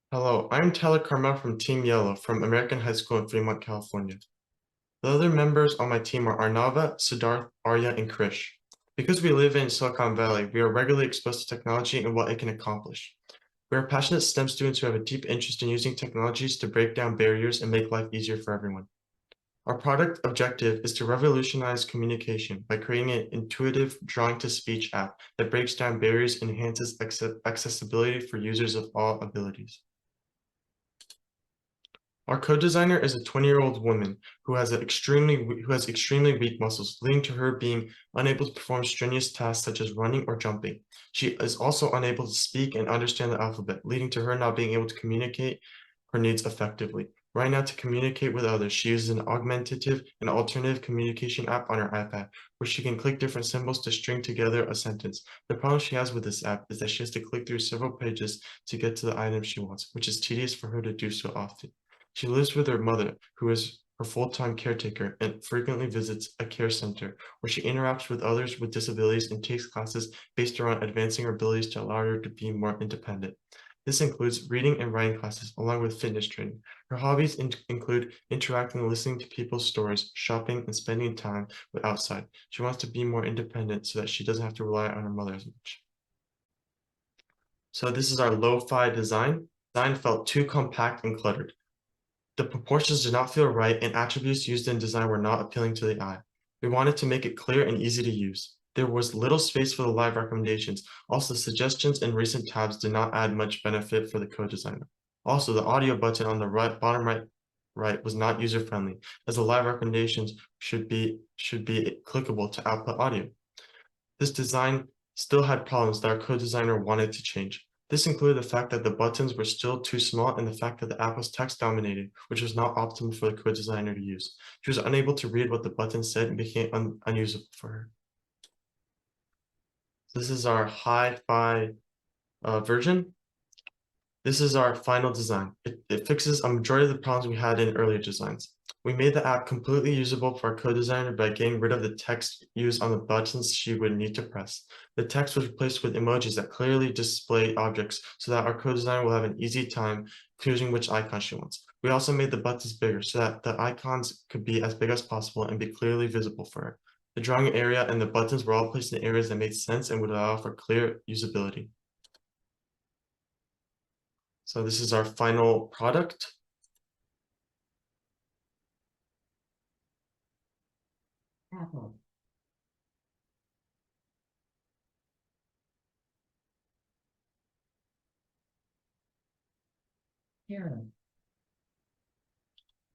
Hello, I'm Tyler Carmel from Team Yellow from American High School in Fremont, California. The other members on my team are Arnava, Siddharth, Arya, and Krish. Because we live in Silicon Valley, we are regularly exposed to technology and what it can accomplish. We are passionate STEM students who have a deep interest in using technologies to break down barriers and make life easier for everyone. Our product objective is to revolutionize communication by creating an intuitive drawing-to-speech app that breaks down barriers and enhances accessibility for users of all abilities. Our co-designer is a 20-year-old woman who has extremely weak muscles, leading to her being unable to perform strenuous tasks such as running or jumping. She is also unable to speak and understand the alphabet, leading to her not being able to communicate her needs effectively. Right now, to communicate with others, she uses an augmentative and alternative communication app on her iPad, where she can click different symbols to string together a sentence. The problem she has with this app is that she has to click through several pages to get to the item she wants, which is tedious for her to do so often. She lives with her mother, who is her full-time caretaker, and frequently visits a care center where she interacts with others with disabilities and takes classes based around advancing her abilities to allow her to be more independent. This includes reading and writing classes, along with fitness training. Her hobbies include interacting and listening to people's stories, shopping, and spending time with outside. She wants to be more independent so that she doesn't have to rely on her mother as much. So this is our lo-fi design. Design felt too compact and cluttered. The proportions did not feel right, and attributes used in design were not appealing to the eye. We wanted to make it clear and easy to use. There was little space for the live recommendations. Also, suggestions and recent tabs did not add much benefit for the co-designer. Also, the audio button on the bottom right was not user-friendly, as the live recommendations should be clickable to output audio. This design still had problems that our co-designer wanted to change. This included the fact that the buttons were still too small and the fact that the app was text-dominated, which was not optimal for the co-designer to use. She was unable to read what the button said and became unusable for her. This is our hi-fi version. This is our final design. It fixes a majority of the problems we had in earlier designs. We made the app completely usable for our co-designer by getting rid of the text used on the buttons she would need to press. The text was replaced with emojis that clearly display objects so that our co-designer will have an easy time choosing which icon she wants. We also made the buttons bigger so that the icons could be as big as possible and be clearly visible for her. The drawing area and the buttons were all placed in areas that made sense and would allow for clear usability. So this is our final product.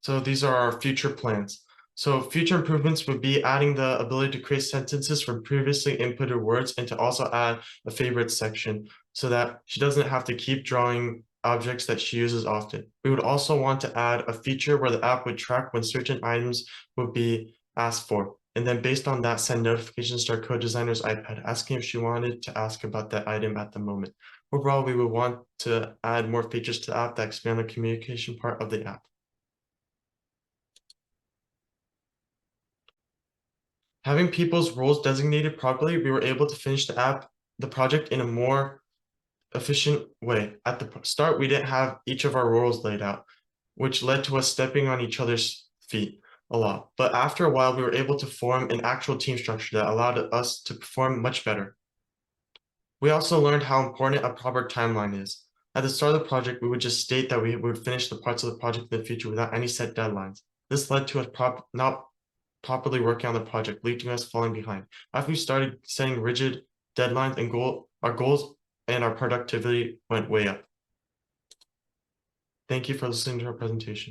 So these are our future plans. So future improvements would be adding the ability to create sentences from previously inputted words and to also add a favorite section so that she doesn't have to keep drawing objects that she uses often. We would also want to add a feature where the app would track when certain items would be asked for. And then based on that, send notifications to our co-designer's iPad, asking if she wanted to ask about that item at the moment. Overall, we would want to add more features to the app that expand the communication part of the app. Having people's roles designated properly, we were able to finish the project in a more efficient way. At the start, we didn't have each of our roles laid out, which led to us stepping on each other's feet a lot. But after a while, we were able to form an actual team structure that allowed us to perform much better. We also learned how important a proper timeline is. At the start of the project, we would just state that we would finish the parts of the project in the future without any set deadlines. This led to us not properly working on the project, leading us falling behind. After we started setting rigid deadlines and our goals and our productivity went way up. Thank you for listening to our presentation.